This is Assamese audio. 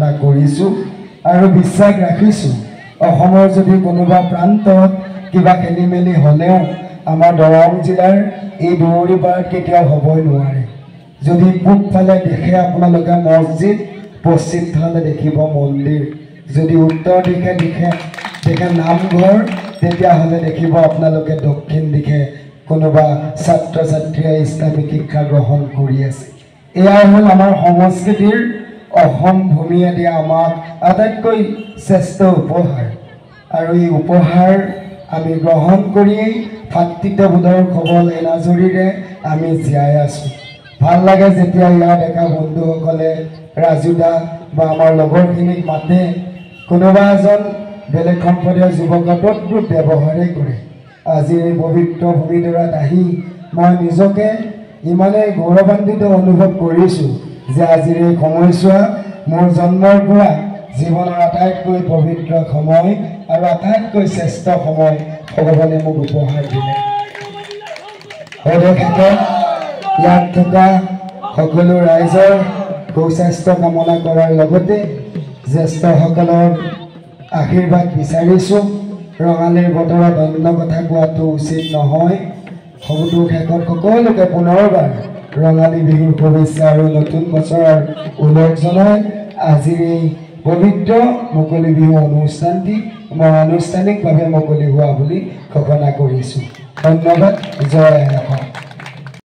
ঘোষণা কৰিছোঁ আৰু বিশ্বাস ৰাখিছোঁ অসমৰ যদি কোনোবা প্ৰান্তত কিবা খেলিমেলি হ'লেও আমাৰ দৰং জিলাৰ এই দৌৰিপাৰাত কেতিয়াও হ'বই নোৱাৰে যদি পূবফালে দেখে আপোনালোকে মছজিদ পশ্চিম ফালে দেখিব মন্দিৰ যদি উত্তৰ দিশে দেখে নামঘৰ তেতিয়াহ'লে দেখিব আপোনালোকে দক্ষিণ দিশে কোনোবা ছাত্ৰ ছাত্ৰীয়ে ইছলামিক শিক্ষা গ্ৰহণ কৰি আছে এয়াই হ'ল আমাৰ সংস্কৃতিৰ অসম ভূমিয়ে দিয়া আমাক আটাইতকৈ শ্ৰেষ্ঠ উপহাৰ আৰু এই উপহাৰ আমি গ্ৰহণ কৰিয়েই ভাতৃত্ববোধৰ খবল এনাজৰীৰে আমি জীয়াই আছোঁ ভাল লাগে যেতিয়া ইয়াৰ ডেকা বন্ধুসকলে ৰাজুদা বা আমাৰ লগৰখিনিক মাতে কোনোবা এজন বেলেগ সম্প্ৰদায়ৰ যুৱকক অদ্ভুত ব্যৱহাৰেই কৰে আজি এই পবিত্ৰ ভূমিডৰাত আহি মই নিজকে ইমানেই গৌৰৱান্বিত অনুভৱ কৰিছোঁ যে আজিৰ এই সময়ছোৱা মোৰ জন্মৰ পৰা জীৱনৰ আটাইতকৈ পবিত্ৰ সময় আৰু আটাইতকৈ শ্ৰেষ্ঠ সময় ভগৱানে মোক উপহাৰ দিলে ইয়াত থকা সকলো ৰাইজৰ সুস্বাস্থ্য কামনা কৰাৰ লগতে জ্যেষ্ঠসকলৰ আশীৰ্বাদ বিচাৰিছোঁ ৰঙালীৰ বতৰত অন্য কথা কোৱাটো উচিত নহয় সবটো শেষত সকলোকে পুনৰবাৰ ৰঙালী বিহুৰ শুভেচ্ছা আৰু নতুন বছৰৰ উল্লেখ জনাই আজিৰ এই পবিত্ৰ মুকলি বিহু অনুষ্ঠানটি মই আনুষ্ঠানিকভাৱে মুকলি হোৱা বুলি ঘোষণা কৰিছোঁ ধন্যবাদ জয় আই অসম